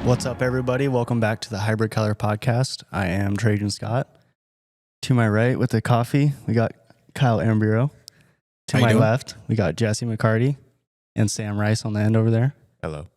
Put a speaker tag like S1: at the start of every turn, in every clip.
S1: What's up, everybody? Welcome back to the Hybrid Color Podcast. I am Trajan Scott. To my right with the coffee, we got Kyle Ambiro. To my left, we got Jesse McCarty and Sam Rice on the end over there.
S2: Hello.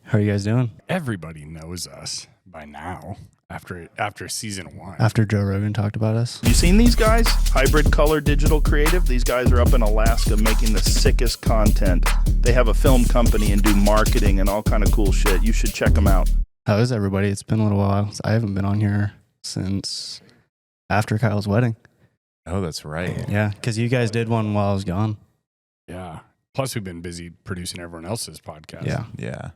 S1: How are you guys doing?
S3: Everybody knows us by now after season 1.
S1: After Joe Rogan talked about us.
S4: You seen these guys? Hybrid Color Digital Creative. These guys are up in Alaska making the sickest content. They have a film company and do marketing and all kind of cool shit. You should check them out.
S1: How is everybody? It's been a little while. I haven't been on here since after Kyle's wedding.
S2: Oh, that's right.
S1: Yeah, because you guys did one while I was gone.
S3: Yeah. Plus, we've been busy producing everyone else's podcast.
S1: Yeah.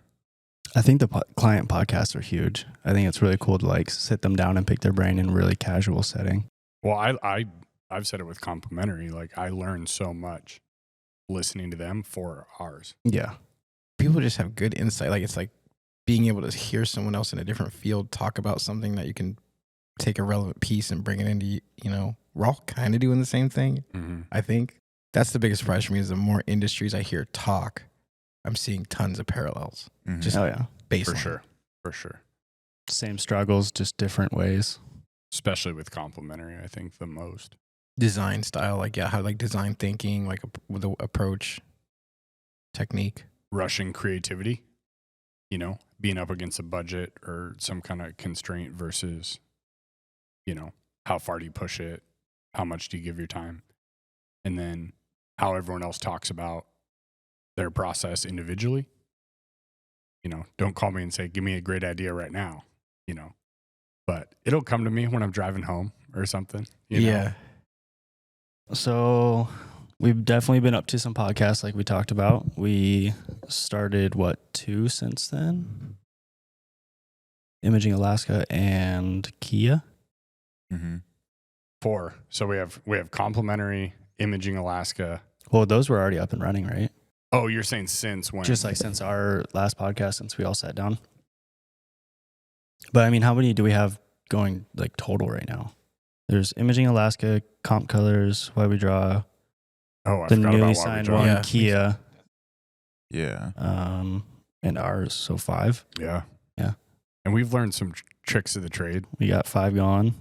S1: I think the client podcasts are huge. I think it's really cool to like sit them down and pick their brain in a really casual setting.
S3: Well, I've said it with complimentary. Like, I learned so much listening to them for ours.
S1: Yeah.
S5: People just have good insight. Like, it's like being able to hear someone else in a different field talk about something that you can take a relevant piece and bring it into, you know, we're all kind of doing the same thing.
S3: Mm-hmm.
S5: I think that's the biggest surprise for me is the more industries I hear talk, I'm seeing tons of parallels.
S2: Mm-hmm.
S5: Just baseline.
S3: For sure.
S1: Same struggles, just different ways.
S3: Especially with complimentary, I think the most.
S5: Design style, like, how like design thinking, like with the approach, technique.
S3: Rushing creativity, you know, being up against a budget or some kind of constraint versus, you know, how far do you push it? How much do you give your time? And then how everyone else talks about their process individually. You know, don't call me and say, give me a great idea right now, you know, but it'll come to me when I'm driving home or something. You know?
S1: So we've definitely been up to some podcasts like we talked about. We started, 2 since then? Imaging Alaska and Kia.
S2: Mm-hmm.
S3: 4. So we have complimentary, Imaging Alaska.
S1: Well, those were already up and running, right?
S3: Oh, you're saying since when?
S1: Just like since our last podcast, since we all sat down. But I mean, how many do we have going like total right now? There's Imaging Alaska, Comp Colors, Why We Draw,
S3: I
S1: the
S3: forgot
S1: newly
S3: about Why We
S1: signed
S3: Draw.
S1: one, Kia,
S2: Yeah.
S1: and ours, so 5.
S3: Yeah.
S1: Yeah.
S3: And we've learned some tricks of the trade.
S1: We got 5 going.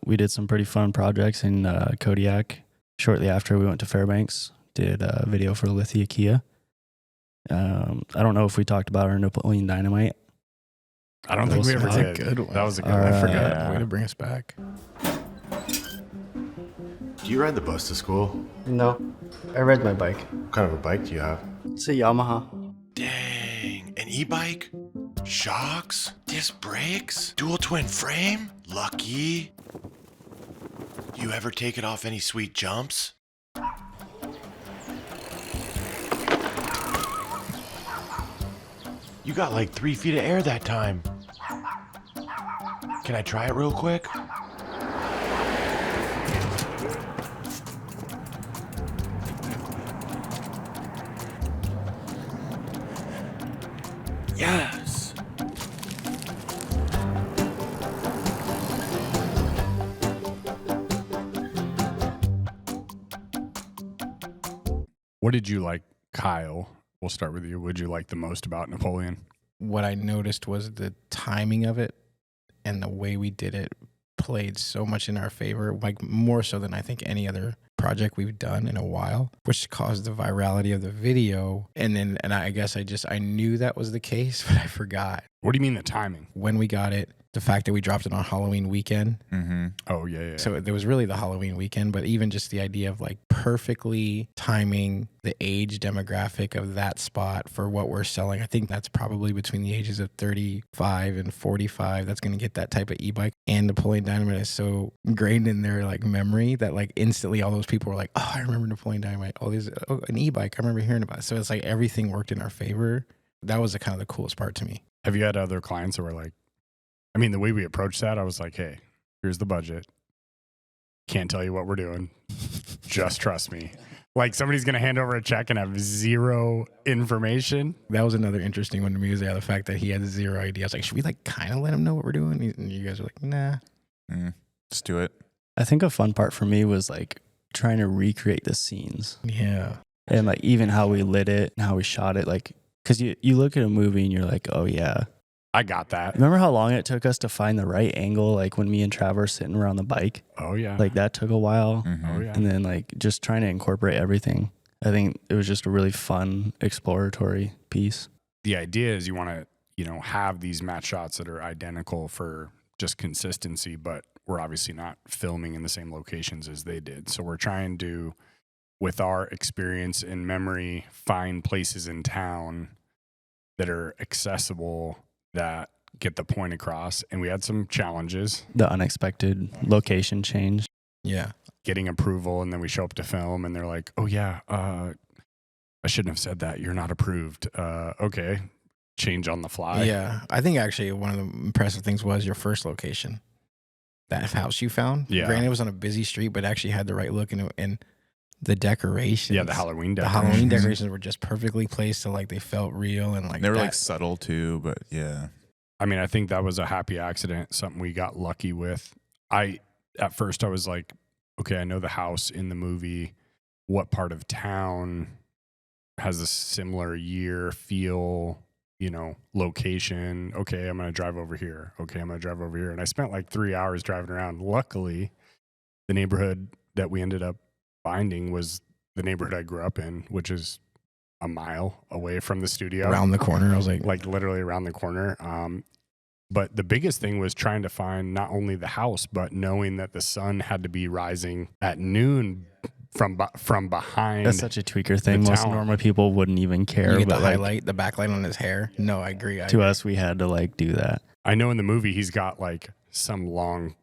S1: We did some pretty fun projects in Kodiak. Shortly after we went to Fairbanks, did a video for Lithia Kia. I don't know if we talked about our Napoleon Dynamite.
S3: I don't think we ever
S5: That was a
S3: did.
S5: good one.
S3: That was a good
S1: All
S3: one.
S1: right.
S3: I forgot.
S2: Yeah.
S5: Way to bring us back.
S6: Do you ride the bus to school?
S1: No, I ride my bike.
S6: What kind of a bike do you have?
S1: It's a Yamaha.
S6: Dang, an e-bike? Shocks? Disc brakes? Dual twin frame? Lucky. Do you ever take it off any sweet jumps? You got like 3 feet of air that time. Can I try it real quick? Yes.
S3: What did you like, Kyle? We'll start with you. What did you like the most about Napoleon?
S5: What I noticed was the timing of it and the way we did it played so much in our favor, like more so than I think any other project we've done in a while, which caused the virality of the video. And I guess I knew that was the case, but I forgot.
S3: What do you mean the timing?
S5: When we got it, the fact that we dropped it on Halloween weekend.
S2: Mm-hmm.
S3: Oh, yeah.
S5: So there was really the Halloween weekend, but even just the idea of like perfectly timing the age demographic of that spot for what we're selling. I think that's probably between the ages of 35 and 45. That's going to get that type of e-bike. And Napoleon Dynamite is so ingrained in their like memory that like instantly all those people were like, oh, I remember Napoleon Dynamite. Oh, there's an e-bike. I remember hearing about it. So it's like everything worked in our favor. That was the kind of the coolest part to me.
S3: Have you had other clients that were like, I mean, the way we approached that, I was like, hey, here's the budget. Can't tell you what we're doing. Just trust me. Like somebody's going to hand over a check and have zero information.
S5: That was another interesting one to me, is the fact that he had zero idea. I was like, should we like kind of let him know what we're doing? And you guys were like, nah.
S2: Let's do it.
S1: I think a fun part for me was like trying to recreate the scenes.
S5: Yeah.
S1: And like even how we lit it and how we shot it. Like, because you look at a movie and you're like, oh yeah,
S3: I got that.
S1: Remember how long it took us to find the right angle? Like when me and Trav were sitting around the bike,
S3: Oh yeah.
S1: like that took a while.
S3: Oh yeah.
S1: And then like just trying to incorporate everything. I think it was just a really fun exploratory piece.
S3: The idea is you want to, have these match shots that are identical for just consistency, but we're obviously not filming in the same locations as they did. So we're trying to, with our experience and memory, find places in town that are accessible, that get the point across. And we had some challenges.
S1: The unexpected location change.
S5: Yeah.
S3: Getting approval, and then we show up to film and they're like, oh yeah, I shouldn't have said that. You're not approved. Okay. Change on the fly.
S5: Yeah. I think actually one of the impressive things was your first location. That house you found.
S3: Yeah.
S5: Granted, it was on a busy street, but actually had the right look and the decorations.
S3: Yeah, the Halloween
S5: The
S3: decorations.
S5: Halloween decorations were just perfectly placed, so like they felt real and like
S2: They were
S5: that.
S2: like subtle too, but yeah.
S3: I mean, I think that was a happy accident, something we got lucky with. At first I was like, okay, I know the house in the movie. What part of town has a similar year, feel, location? Okay, I'm going to drive over here. Okay, I'm going to drive over here. And I spent like 3 hours driving around. Luckily, the neighborhood that we ended up finding was the neighborhood I grew up in, which is a mile away from the studio.
S5: around the corner. I was like
S3: Literally around the corner. But the biggest thing was trying to find not only the house, but knowing that the sun had to be rising at noon from behind.
S1: That's such a tweaker thing.
S3: The
S1: Most
S3: town.
S1: normal people wouldn't even care.
S5: you get the
S1: But like
S5: highlight, the backlight on his hair. No, I agree.
S1: to us, we had to like do that.
S3: I know in the movie he's got like some long,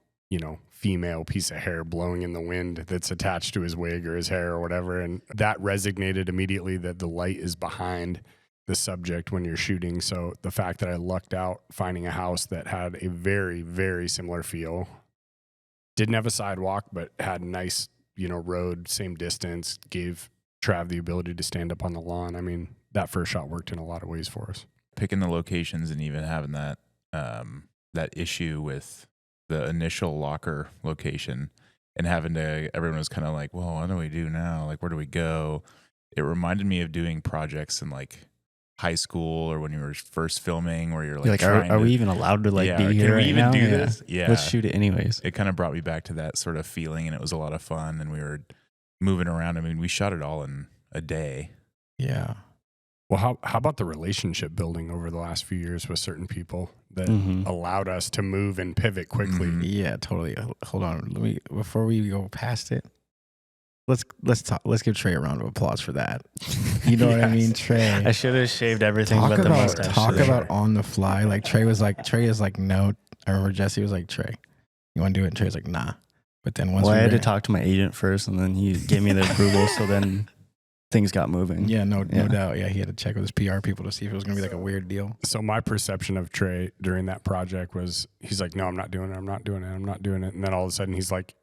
S3: female piece of hair blowing in the wind that's attached to his wig or his hair or whatever. And that resonated immediately, that the light is behind the subject when you're shooting. So the fact that I lucked out finding a house that had a very, very similar feel, didn't have a sidewalk, but had a nice, road, same distance, gave Trav the ability to stand up on the lawn. I mean, that first shot worked in a lot of ways for us.
S2: Picking the locations and even having that that issue with the initial locker location and everyone was kind of like, well, what do we do now? Like, where do we go? It reminded me of doing projects in like high school or when you were first filming where you're like,
S1: are we even allowed to like be here
S2: can we
S1: right
S2: even
S1: now?
S2: do this? Yeah.
S1: Let's shoot it anyways.
S2: It kind of brought me back to that sort of feeling, and it was a lot of fun, and we were moving around. I mean, we shot it all in a day.
S5: Yeah.
S3: Well, how about the relationship building over the last few years with certain people that
S1: Mhm.
S3: allowed us to move and pivot quickly?
S2: Mhm.
S5: Yeah, totally. Hold on. Before we go past it, let's talk. Let's give Trey a round of applause for that. You know what I
S3: Yes.
S5: mean, Trey?
S1: I should have shaved everything
S5: Talk
S1: but the
S5: about
S1: mustache.
S5: talk
S1: today.
S5: about on the fly. Like Trey is like, no. I remember Jesse was like, Trey, you want to do it? And Trey's like, nah. But then once
S1: Well, I had to
S5: ran-
S1: talk to my agent first, and then he gave me the approval. So then things got moving.
S5: Yeah, no
S1: Yeah.
S5: doubt. Yeah, he had to check with his PR people to see if it was gonna be like a weird deal.
S3: So my perception of Trey during that project was he's like, no, I'm not doing it. I'm not doing it. I'm not doing it. And then all of a sudden he's like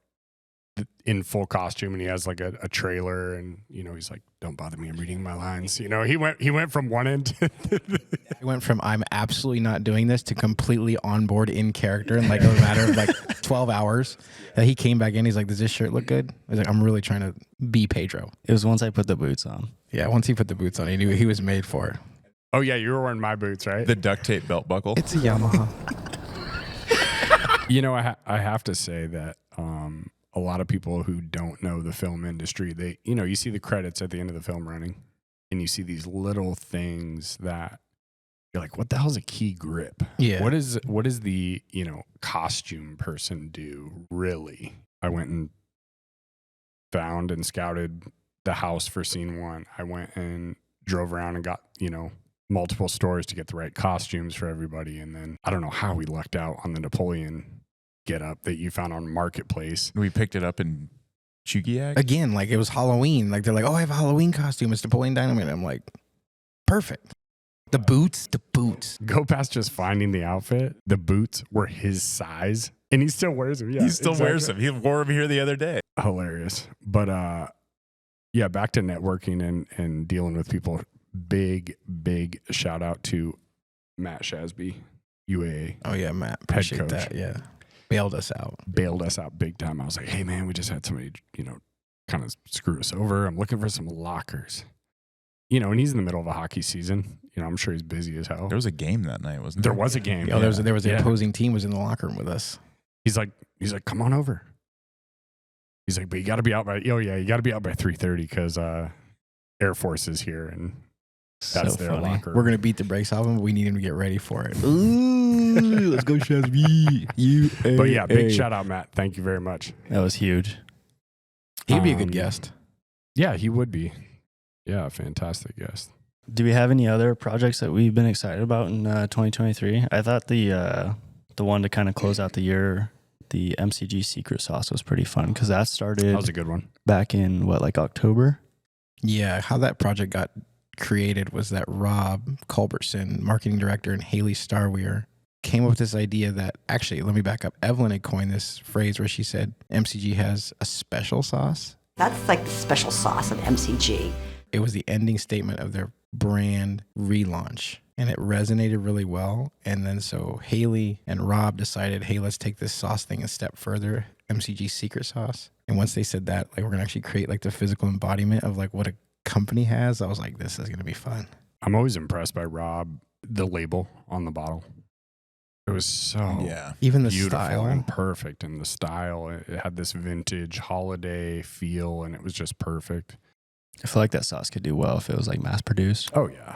S3: in full costume and he has like a trailer and, he's like, don't bother me. I'm reading my lines. He went from one end to
S5: He went from I'm absolutely not doing this to completely on board in character in like a matter of like 12 hours. He came back in. He's like, does this shirt look good? I was like, I'm really trying to be Pedro.
S1: It was once I put the boots on.
S5: Yeah, once he put the boots on, he knew he was made for it.
S3: oh yeah, you were wearing my boots, right?
S2: The duct tape belt buckle.
S5: It's a Yamaha.
S3: I have to say that a lot of people who don't know the film industry, they, you see the credits at the end of the film running and you see these little things that you're like, what the hell's a key grip?
S5: Yeah.
S3: What is the, costume person do really? I went and found and scouted the house for scene one. I went and drove around and got, multiple stores to get the right costumes for everybody. And then I don't know how we lucked out on the Napoleon get up that you found on Marketplace.
S2: We picked it up in Chugiak.
S5: Again, like it was Halloween. Like they're like, oh, I have a Halloween costume. It's Napoleon Dynamite. I'm like, perfect. The boots.
S3: Go past just finding the outfit. The boots were his size and he still wears them. Yeah,
S2: He still wears them. He wore them here the other day.
S3: Hilarious. But yeah, back to networking and dealing with people. Big shout out to Matt Shasby, UAA.
S5: Oh yeah, Matt. Appreciate
S3: coach.
S5: that. Yeah. Bailed us out.
S3: Bailed us out big time. I was like, hey man, we just had somebody, kind of screw us over. I'm looking for some lockers. and he's in the middle of a hockey season. I'm sure he's busy as hell.
S2: There was a game that night, wasn't
S3: There
S2: there?
S3: was a game.
S5: There was the opposing team was in the locker room with us.
S3: He's like, come on over. He's like, but you got to be out by. You got to be out by 3:30 because Air Force is here and that's their locker.
S5: We're gonna beat the brakes off him, but we need him to get ready for it. Ooh, let's go, Shazby.
S3: But yeah, big shout out, Matt. Thank you very much.
S1: That was huge.
S5: He'd be a good guest.
S3: Yeah, he would be. Yeah, fantastic guest.
S1: Do we have any other projects that we've been excited about in 2023? I thought the one to kind of close out the year, the MCG Secret Sauce, was pretty fun because that started.
S3: That was a good one.
S1: Back in October?
S5: Yeah, how that project got created was that Rob Culbertson, marketing director, and Haley Starweir came up with this idea that, actually, let me back up. Evelyn had coined this phrase where she said MCG has a special sauce.
S7: That's like the special sauce of MCG.
S5: It was the ending statement of their brand relaunch, and it resonated really well. And then so Haley and Rob decided, hey, let's take this sauce thing a step further, MCG Secret Sauce. And once they said that, like, we're gonna actually create like the physical embodiment of like what a company has, I was like, this is gonna be fun.
S3: I'm always impressed by Rob, the label on the bottle. It was so
S5: even the
S3: beautiful
S5: style
S3: and perfect, and the style, it had this vintage holiday feel, and it was just perfect.
S1: I feel like that sauce could do well if it was like mass produced.
S3: Oh yeah,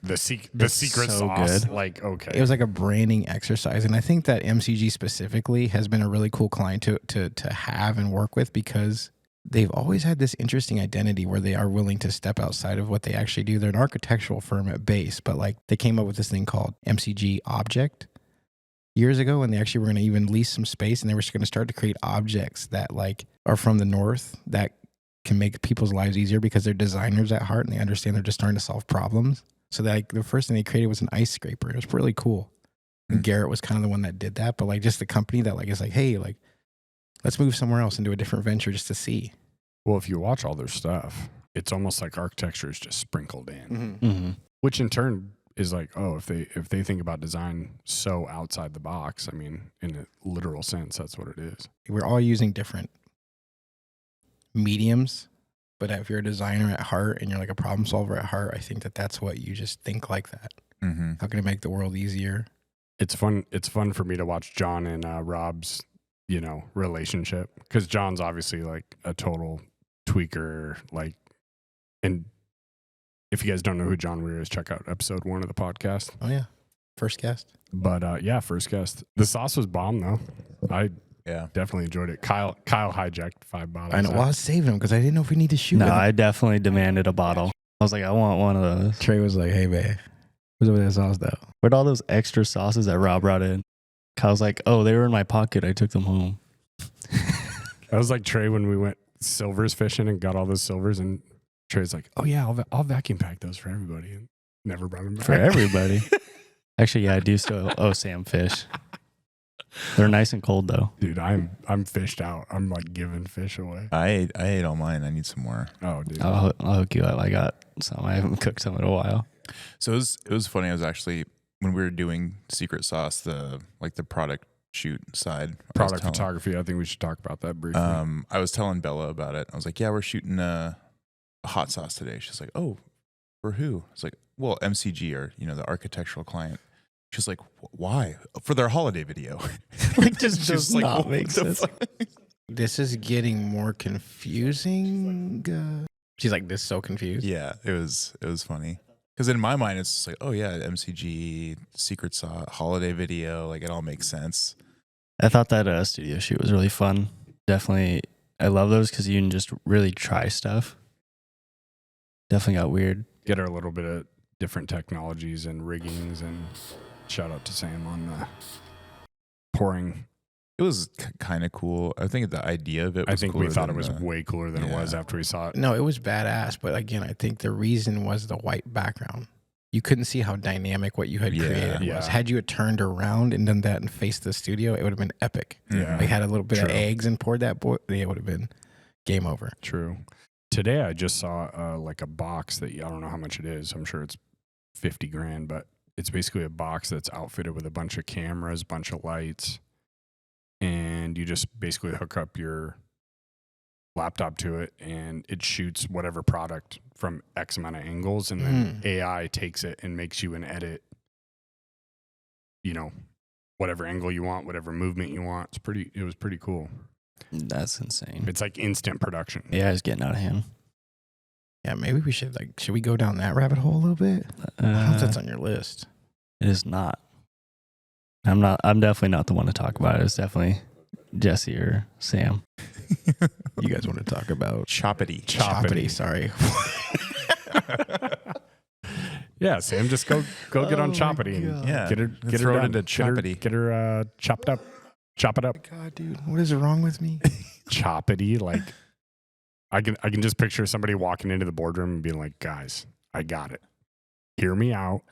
S3: The secret
S1: so
S3: sauce,
S1: good.
S3: like, okay,
S5: it was like a branding exercise. And I think that MCG specifically has been a really cool client to have and work with, because they've always had this interesting identity where they are willing to step outside of what they actually do. They're an architectural firm at base, but like they came up with this thing called MCG Object years ago, and they actually were going to even lease some space, and they were going to start to create objects that like are from the north that can make people's lives easier because they're designers at heart and they understand they're just starting to solve problems. So that, like, the first thing they created was an ice scraper. It was really cool. And Garrett was kind of the one that did that, but like just the company that like is like, hey, like let's move somewhere else and do a different venture just to see.
S3: well, if you watch all their stuff, it's almost like architecture is just sprinkled in,
S1: Mm-hmm.
S3: which in turn is like, oh, if they think about design so outside the box, I mean, in a literal sense, that's what it is.
S5: We're all using different mediums, but if you're a designer at heart and you're like a problem solver at heart, I think that that's what you just think like that.
S2: Mm-hmm.
S5: How can it make the world easier?
S3: It's fun. It's fun for me to watch John and Rob's, relationship, because John's obviously like a total tweaker. Like, and if you guys don't know who John Weir is, check out episode 1 of the podcast.
S5: Oh yeah, first guest.
S3: But yeah, first guest. The sauce was bomb though. I definitely enjoyed it. Kyle hijacked 5 bottles.
S5: I know. Well, I was saving them because I didn't know if we need to shoot.
S1: No,
S5: it.
S1: I definitely demanded a bottle. I was like, I want one of those.
S5: Trey was like, "Hey, babe, what's up with that sauce though?"
S1: Where'd all those extra sauces that Rob brought in? Kyle's like, oh, they were in my pocket. I took them home.
S3: I was like Trey when we went silvers fishing and got all those silvers, and Trey's like, oh yeah, I'll vacuum pack those for everybody, and never brought them back.
S1: For everybody. Actually, yeah, I do still owe Sam fish. They're nice and cold though.
S3: Dude, I'm fished out. I'm like giving fish away.
S2: I ate all mine. I need some more.
S3: Oh, dude.
S1: I'll hook you up. I got some. I haven't cooked some in a while.
S2: So it was funny. I was actually, when we were doing Secret Sauce, the product shoot side,
S3: Product photography. I think we should talk about that briefly.
S2: I was telling Bella about it. I was like, yeah, we're shooting a hot sauce today. She's like, oh, for who? I was like, well, MCG, or the architectural client. She's like, why? For their holiday video.
S1: Like, just does not make sense.
S5: This is getting more confusing. She's like, this is so confused.
S2: Yeah, it was funny. Because in my mind, it's just like, oh yeah, MCG, Secret Sauce, holiday video. Like, it all makes sense.
S1: I thought that studio shoot was really fun. Definitely, I love those because you can just really try stuff. Definitely got weird.
S3: Get her a little bit of different technologies and riggings, and shout out to Sam on the pouring.
S2: It was kind of cool. I think the idea of it was
S3: I think we
S2: cooler
S3: thought it
S2: than
S3: was way cooler than it was after we saw it.
S5: No, it was badass. But again, I think the reason was the white background. You couldn't see how dynamic what you had created was.
S3: Yeah.
S5: Had you had turned around and done that and faced the studio, it would have been epic.
S3: Yeah.
S5: Like, had a little bit
S3: True.
S5: of eggs and poured that boy, it would have been game over.
S3: True. Today I just saw like a box that I don't know how much it is. I'm sure it's $50,000, but it's basically a box that's outfitted with a bunch of cameras, a bunch of lights, and you just basically hook up your laptop to it and it shoots whatever product from X amount of angles, and then AI takes it and makes you an edit, whatever angle you want, whatever movement you want. It was pretty cool.
S1: That's insane.
S3: It's like instant production.
S1: Yeah, it's getting out of hand.
S5: Yeah, maybe we should we go down that rabbit hole a little bit? I don't know if that's on your list.
S1: It is not. I'm definitely not the one to talk about it. It's definitely Jesse or Sam.
S5: You guys want to talk about
S2: Choppity.
S5: Sorry.
S3: Yeah, Sam, just go get on Choppity. And
S2: Yeah,
S3: get her
S2: throw it
S3: done.
S2: into Choppity.
S3: Get her chopped up. Chop it up.
S5: God, dude, what is wrong with me?
S3: Choppity, like I can just picture somebody walking into the boardroom and being like, guys, I got it. Hear me out.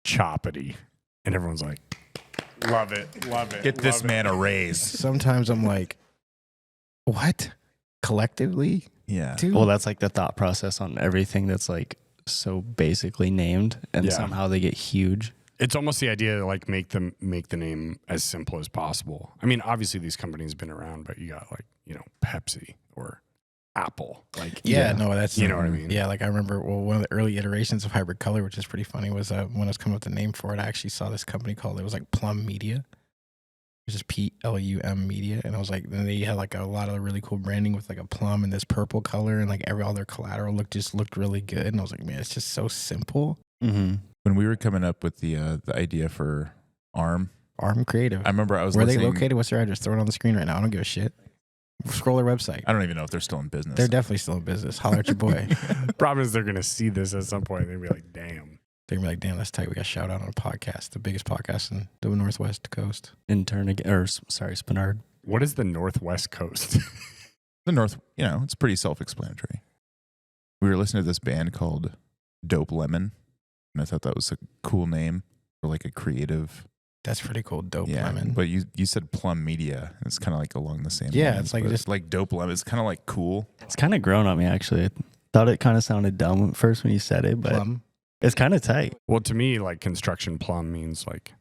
S3: Choppity. And everyone's like, love it.
S2: Get this man a raise.
S5: Sometimes I'm like, what? Collectively?
S2: Yeah.
S5: Dude?
S1: Well, that's like the thought process on everything that's like so basically named, and
S3: Yeah.
S1: somehow they get huge.
S3: It's almost the idea to like make the name as simple as possible. I mean, obviously these companies have been around, but you got like, Pepsi or Apple. Like,
S5: Yeah, no, that's
S3: you know what I mean?
S5: Yeah, like I remember, one of the early iterations of hybrid color, which is pretty funny, was when I was coming up with the name for it, I actually saw this company called, it was like Plum Media. It was just PLUM Media, and I was like, then they had like a lot of really cool branding with like a plum and this purple color, and like all their collateral looked really good, and I was like, man, it's just so simple.
S1: Mm-hmm.
S2: When we were coming up with the idea for ARM
S5: Creative.
S2: I remember I was
S5: Where are they
S2: listening.
S5: located? What's their address? Throw it on the screen right now. I don't give a shit. Scroll their website.
S2: I don't even know if they're still in business.
S5: They're definitely still in business. Holler at your boy.
S3: Problem is they're going to see this at some point and they're going to be like, damn.
S5: They're gonna be like, damn, that's tight. We got a shout out on a podcast, the biggest podcast in the Northwest Coast.
S1: Spinard.
S3: What is the Northwest Coast?
S2: The North, it's pretty self-explanatory. We were listening to this band called Dope Lemon, and I thought that was a cool name for like a creative.
S5: That's pretty cool. Dope
S2: Yeah,
S5: Lemon.
S2: but you said Plum Media. It's kind of like along the same.
S5: Yeah,
S2: lines,
S5: it's like
S2: but
S5: just-
S2: like Dope Lemon. It's kind of like cool.
S1: It's kind of grown on me, actually. I thought it kind of sounded dumb at first when you said it, but
S5: Plum.
S1: it's kind of tight.
S3: Well, to me, like construction plum means like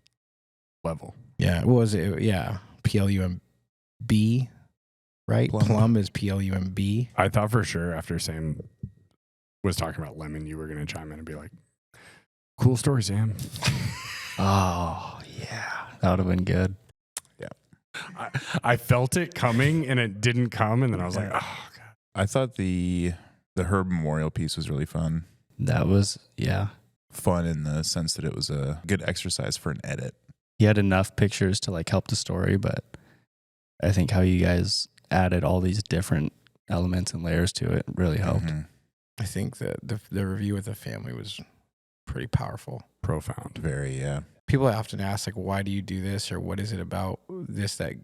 S3: level.
S5: Yeah. What was it? Yeah. PLUMB, right?
S2: Plum.
S5: Plum is PLUMB.
S3: I thought for sure after Sam was talking about lemon, you were going to chime in and be like, cool story, Sam.
S1: Oh, yeah. That would have been good.
S3: I felt it coming and it didn't come. And then I was like, oh, God.
S2: I thought the Herb Memorial piece was really fun.
S1: That was, yeah.
S2: Fun in the sense that it was a good exercise for an edit.
S1: He had enough pictures to like help the story, but I think how you guys added all these different elements and layers to it really helped.
S2: Mhm.
S5: I think that the review with the family was pretty powerful.
S3: Profound.
S2: Very, yeah.
S5: People often ask, like, why do you do this? Or what is it about this that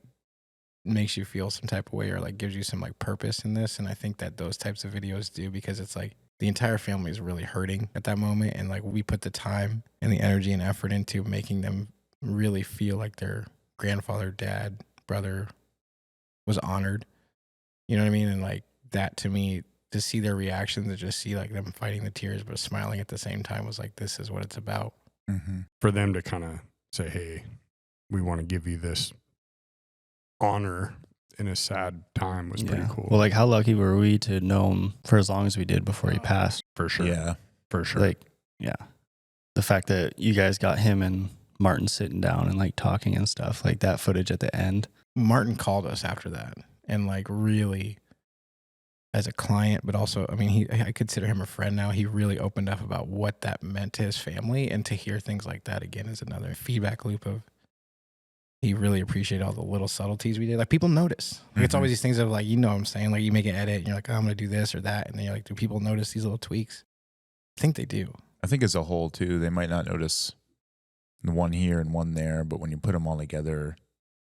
S5: makes you feel some type of way or like gives you some like purpose in this? And I think that those types of videos do, because it's like the entire family is really hurting at that moment. And like we put the time and the energy and effort into making them really feel like their grandfather, dad, brother was honored. You know what I mean? And like that to me, to see their reactions and just see like them fighting the tears but smiling at the same time was like, this is what it's about.
S2: Mm-hmm.
S3: For them to kind of say, hey, we want to give you this honor in a sad time was pretty cool.
S1: Well, like how lucky were we to know him for as long as we did before he passed?
S3: For sure.
S2: Yeah.
S3: For sure.
S1: Like, yeah. The fact that you guys got him and Martin sitting down and like talking and stuff, like that footage at the end.
S5: Martin called us after that and like really as a client, but also, I mean, I consider him a friend now. He really opened up about what that meant to his family, and to hear things like that again is another feedback loop of he really appreciated all the little subtleties we did. Like people notice. Like, it's always these things of like, what I'm saying? Like you make an edit and you're like, oh, I'm going to do this or that. And then you're like, do people notice these little tweaks? I think they do.
S2: I think as a whole too, they might not notice the one here and one there, but when you put them all together,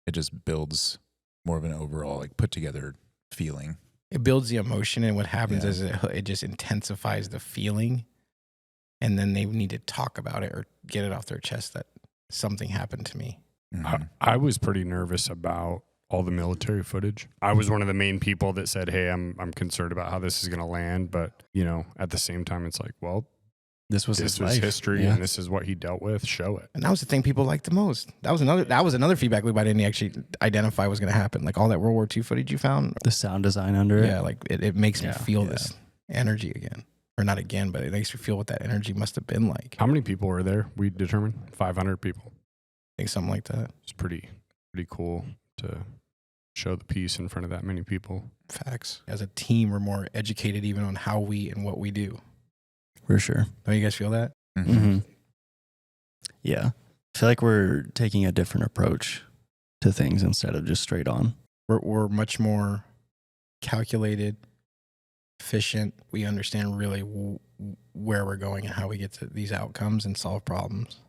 S2: it just builds more of an overall like put together feeling.
S5: It builds the emotion, and what happens
S2: Yeah.
S5: is it just intensifies the feeling, and then they need to talk about it or get it off their chest that something happened to me.
S2: Mm-hmm.
S3: I was pretty nervous about all the military footage. I was one of the main people that said, hey, I'm concerned about how this is going to land. But, at the same time, it's like, well,
S1: this was
S3: this
S1: his
S3: was
S1: life.
S3: history
S1: Yeah.
S3: and this is what he dealt with. Show it.
S5: And that was the thing people liked the most. That was another feedback loop I didn't actually identify was going to happen. Like all that World War II footage you found.
S1: The sound design under it.
S5: Yeah, like it makes me
S1: Yeah,
S5: feel
S1: yeah.
S5: this energy again. Or not again, but it makes me feel what that energy must have been like.
S3: How many people were there? We determined 500 people.
S5: I think something like that.
S3: It's pretty cool to show the piece in front of that many people.
S5: Facts. As a team, we're more educated even on how we and what we do.
S1: For sure.
S5: Don't you guys feel that?
S1: Mm-hmm. Yeah. I feel like we're taking a different approach to things instead of just straight on.
S5: We're much more calculated, efficient. We understand really where we're going and how we get to these outcomes and solve problems.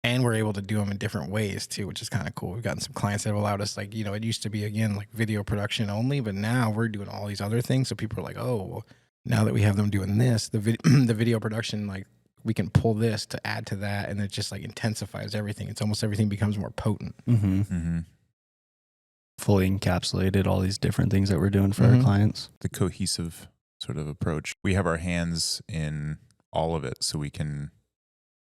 S5: And we're able to do them in different ways too, which is kind of cool. We've gotten some clients that have allowed us, like, it used to be, again, like video production only, but now we're doing all these other things. So people are like, oh, well, now that we have them doing this, the video production, like we can pull this to add to that. And it just like intensifies everything. It's almost everything becomes more potent.
S1: Mm-hmm.
S2: Mm-hmm.
S1: Fully encapsulated all these different things that we're doing for our clients.
S2: The cohesive sort of approach. We have our hands in all of it, so we can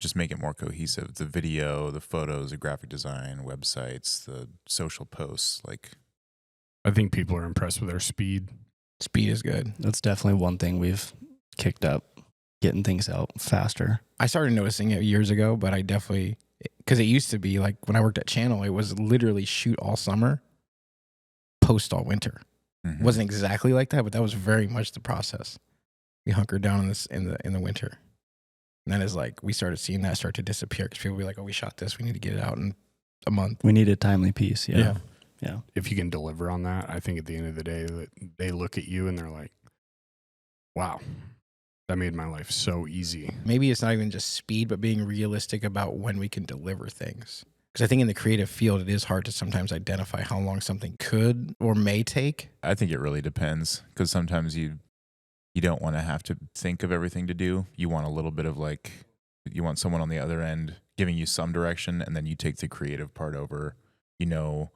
S2: just make it more cohesive. The video, the photos, the graphic design, websites, the social posts. Like,
S3: I think people are impressed with our speed.
S5: Speed is good.
S1: That's definitely one thing we've kicked up, getting things out faster.
S5: I started noticing it years ago, but I definitely, because it used to be like when I worked at Channel, it was literally shoot all summer, post all winter.
S2: mhm.
S5: It wasn't exactly like that, but that was very much the process. We hunkered down in this in the winter. And then it's like we started seeing that start to disappear because people would be like, oh, we shot this. We need to get it out in a month.
S1: We need a timely piece. Yeah.
S3: If you can deliver on that, I think at the end of the day, that they look at you and they're like, wow, that made my life so easy.
S5: Maybe it's not even just speed, but being realistic about when we can deliver things. Because I think in the creative field, it is hard to sometimes identify how long something could or may take.
S2: I think it really depends, because sometimes you don't want to have to think of everything to do. You want a little bit of like, you want someone on the other end giving you some direction, and then you take the creative part over. You know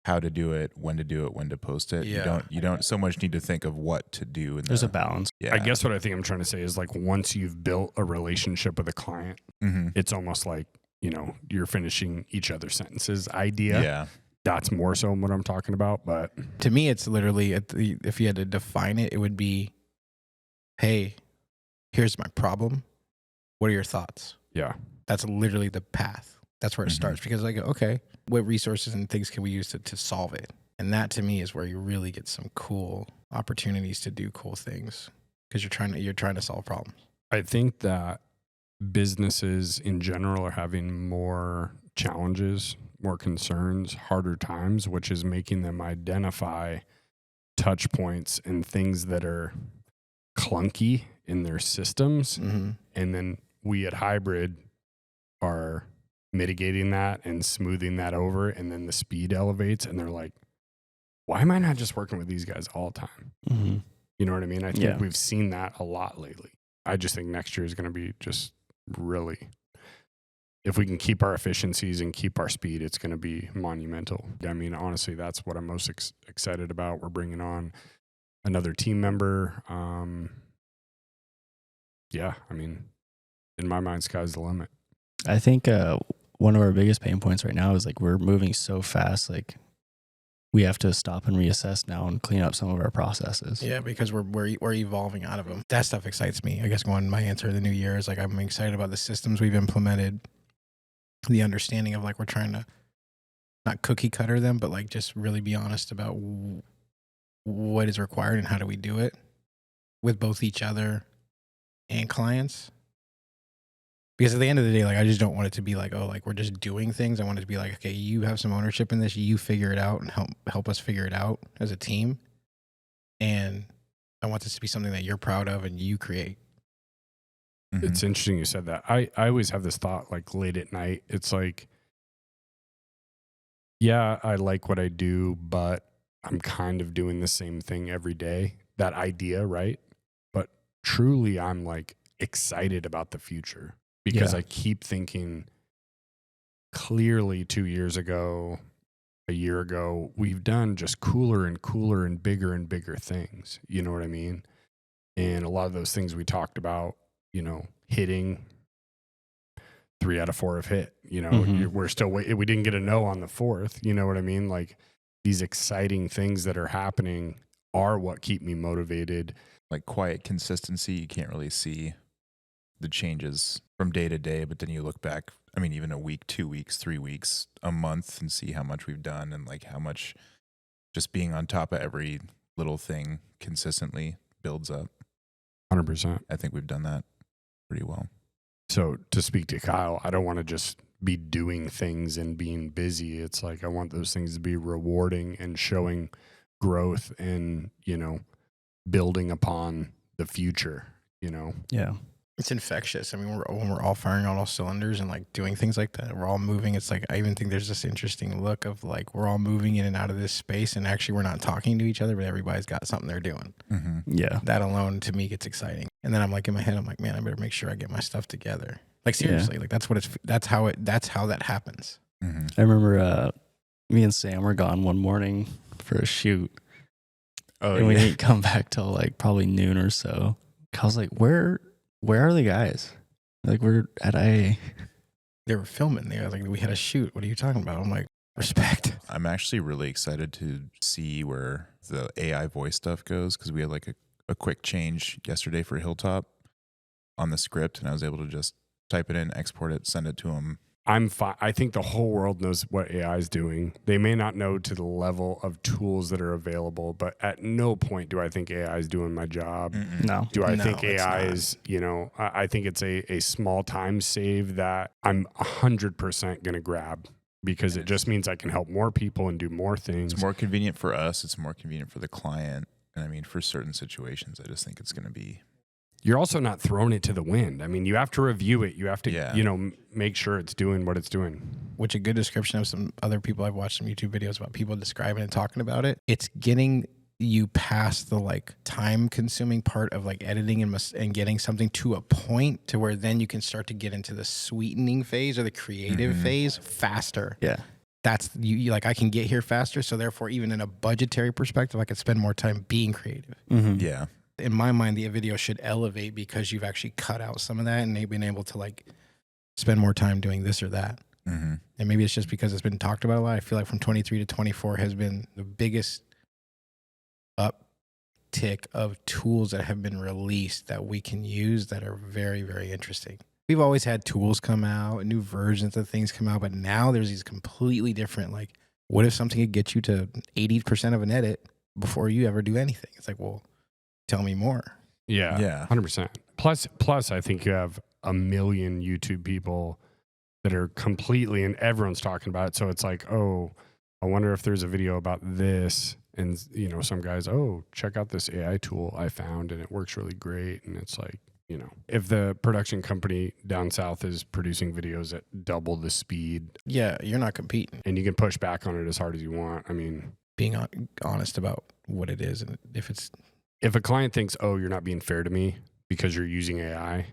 S2: how to do it, when to post it.
S5: Yeah.
S2: You don't so much need to think of what to do.
S1: There's a balance.
S2: Yeah.
S3: I guess what I think I'm trying to say is like once you've built a relationship with a client,
S2: Mm-hmm.
S3: it's almost like, you're finishing each other's sentences idea.
S2: Yeah.
S3: That's more so what I'm talking about. But
S5: To me, it's literally, if you had to define it, it would be, hey, here's my problem. What are your thoughts?
S3: yeah,
S5: That's literally the path. That's where it
S2: Mhm.
S5: starts, because like, okay, what resources and things can we use to solve it? And that to me is where you really get some cool opportunities to do cool things, because you're trying to solve problems.
S3: I think that businesses in general are having more challenges, more concerns, harder times, which is making them identify touch points and things that are clunky in their systems.
S5: Mm-hmm.
S3: And then we at Hybrid are mitigating that and smoothing that over. And then the speed elevates and they're like, why am I not just working with these guys all the time?
S1: Mm-hmm.
S3: You know what I mean? I think
S1: Yeah.
S3: we've seen that a lot lately. I just think next year is going to be just really, if we can keep our efficiencies and keep our speed, it's going to be monumental. I mean, honestly, that's what I'm most excited about. We're bringing on another team member. Yeah, I mean, in my mind, sky's the limit.
S1: I think one of our biggest pain points right now is like we're moving so fast. Like we have to stop and reassess now and clean up some of our processes.
S5: Yeah, because we're evolving out of them. That stuff excites me. I guess my answer to the new year is like I'm excited about the systems we've implemented, the understanding of like we're trying to not cookie cutter them, but like just really be honest about what is required and how do we do it with both each other and clients. Because at the end of the day, like I just don't want it to be like, oh, like we're just doing things. I want it to be like, okay, you have some ownership in this. You figure it out and help us figure it out as a team. And I want this to be something that you're proud of and you create.
S2: Mhm.
S3: It's interesting you said that. I always have this thought like late at night. It's like, yeah, I like what I do, but I'm kind of doing the same thing every day. That idea, right? But truly, I'm like excited about the future because
S1: Yeah.
S3: I keep thinking clearly 2 years ago, a year ago, we've done just cooler and cooler and bigger things. You know what I mean? And a lot of those things we talked about hitting. 3 out of 4 have hit. We're still waiting. We didn't get a no on the 4th. You know what I mean? Like these exciting things that are happening are what keep me motivated.
S2: Like quiet consistency. You can't really see the changes from day to day, but then you look back, I mean, even a week, 2 weeks, 3 weeks, a month, and see how much we've done and like how much just being on top of every little thing consistently builds up.
S3: 100%.
S2: I think we've done that pretty well.
S3: So to speak to Kyle, I don't want to just be doing things and being busy. It's like I want those things to be rewarding and showing growth and, building upon the future,
S1: Yeah.
S5: It's infectious. I mean, when we're all firing on all cylinders and like doing things like that, we're all moving. It's like, I even think there's this interesting look of like, we're all moving in and out of this space and actually we're not talking to each other, but everybody's got something they're doing.
S2: Mm-hmm.
S1: Yeah.
S5: That alone to me gets exciting. And then I'm like, in my head, I'm like, man, I better make sure I get my stuff together. Like seriously, like that's how that happens.
S2: Mm-hmm.
S1: I remember me and Sam were gone one morning for a shoot.
S3: Oh,
S1: and we didn't come back till like probably noon or so. I was like, where are the guys? Like, we're at IA.
S5: They were filming there. Like, we had a shoot. What are you talking about? I'm like, respect.
S2: I'm actually really excited to see where the AI voice stuff goes because we had like a quick change yesterday for Hilltop on the script, and I was able to just type it in, export it, send it to them.
S3: I'm fine. I think the whole world knows what AI is doing. They may not know to the level of tools that are available, but at no point do I think AI is doing my job.
S2: Mm-mm.
S1: No.
S3: Do I
S5: No,
S3: think
S5: it's
S3: AI
S5: not.
S3: is, I think it's a small time save that I'm 100% going to grab because it just means I can help more people and do more things.
S2: It's more convenient for us. It's more convenient for the client. And I mean, for certain situations, I just think it's going to be.
S3: You're also not throwing it to the wind. I mean, you have to review it. You have to, make sure it's doing what it's doing.
S5: Which a good description of some other people I've watched some YouTube videos about people describing and talking about it. It's getting you past the like time consuming part of like editing and getting something to a point to where then you can start to get into the sweetening phase or the creative phase faster.
S1: Yeah.
S5: That's you like, I can get here faster. So therefore, even in a budgetary perspective, I could spend more time being creative.
S1: Mm-hmm.
S2: Yeah.
S5: In my mind, the video should elevate because you've actually cut out some of that and they've been able to like spend more time doing this or that.
S2: Mm-hmm.
S5: And maybe it's just because it's been talked about a lot. I feel like from 23 to 24 has been the biggest uptick of tools that have been released that we can use that are very, very interesting. We've always had tools come out, new versions of things come out, but now there's these completely different, like, what if something could get you to 80% of an edit before you ever do anything? It's like, well, tell me more.
S3: Yeah.
S2: Yeah.
S3: 100%. Plus, I think you have a million YouTube people that are completely, and everyone's talking about it. So it's like, oh, I wonder if there's a video about this. And, some guys, oh, check out this AI tool I found and it works really great. And it's like, if the production company down south is producing videos at double the speed.
S5: Yeah, you're not competing.
S3: And you can push back on it as hard as you want. I mean,
S5: Being honest about what it is and
S3: if a client thinks, oh, you're not being fair to me because you're using AI,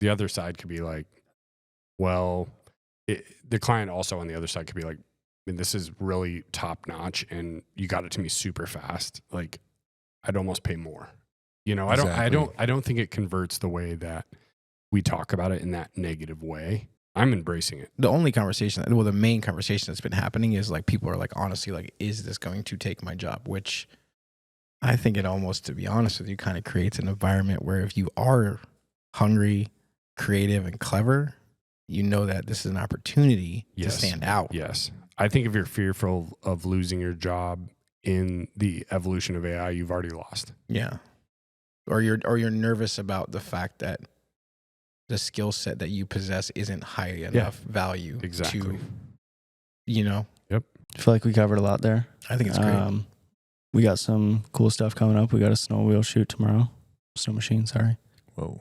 S3: the other side could be like, well, the client also on the other side could be like, I mean, this is really top notch and you got it to me super fast. Like, I'd almost pay more.
S2: Exactly.
S3: I don't think it converts the way that we talk about it in that negative way. I'm embracing it.
S5: the main conversation that's been happening is like people are like, honestly, like, is this going to take my job? Which I think it almost, to be honest with you, kind of creates an environment where if you are hungry, creative, and clever, you know that this is an opportunity to
S3: Yes.
S5: stand out.
S3: Yes. I think if you're fearful of losing your job in the evolution of AI, you've already lost.
S5: Yeah. Or you're nervous about the fact that the skill set that you possess isn't high enough value
S3: Exactly.
S5: to, you know.
S1: I feel like we covered a lot there.
S5: I think it's great.
S1: We got some cool stuff coming up. We got a snow wheel shoot tomorrow. Snow machine, sorry.
S2: Whoa.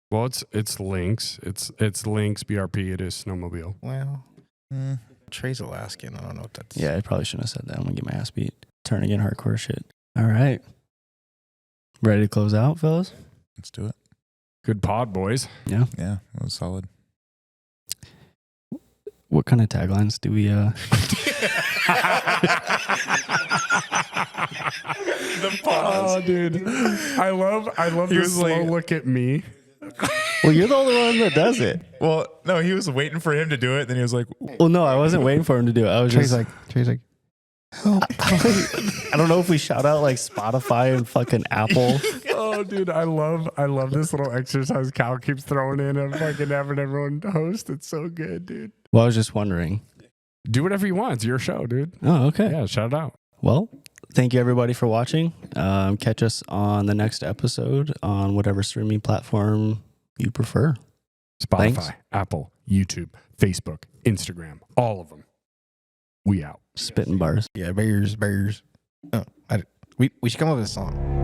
S3: Well, it's Lynx. It's Lynx BRP. It is snowmobile.
S5: Well, Trey's Alaskan. I don't know what that's.
S1: Yeah, I probably shouldn't have said that. I'm going to get my ass beat. Turn again, hardcore shit. All right. Ready to close out, fellas?
S2: Let's do it.
S3: Good pod, boys.
S1: Yeah.
S2: Yeah, that was solid.
S1: What kind of taglines do we...
S3: The pod. Oh, dude. I love
S1: He
S3: the
S1: was
S3: slow
S1: like-
S3: look at me.
S1: Well, you're the only one that does it.
S2: Well, no, he was waiting for him to do it. Then he was like,
S1: Well, no, I wasn't waiting for him to do it. I was
S5: Trey's
S1: just
S5: like,
S1: I don't know if we shout out like Spotify and fucking Apple.
S3: Oh, dude, I love this little exercise Cal keeps throwing in and fucking having everyone host. It's so good, dude.
S1: Well, I was just wondering.
S3: Do whatever you want. It's your show, dude.
S1: Oh, okay.
S3: Yeah, shout it out.
S1: Well, thank you everybody for watching. Catch us on the next episode on whatever streaming platform you prefer.
S3: Spotify,
S1: Thanks.
S3: Apple, YouTube, Facebook, Instagram, all of them. We out.
S1: Spitting bars.
S5: yeah, bears. Oh, we should come up with a song.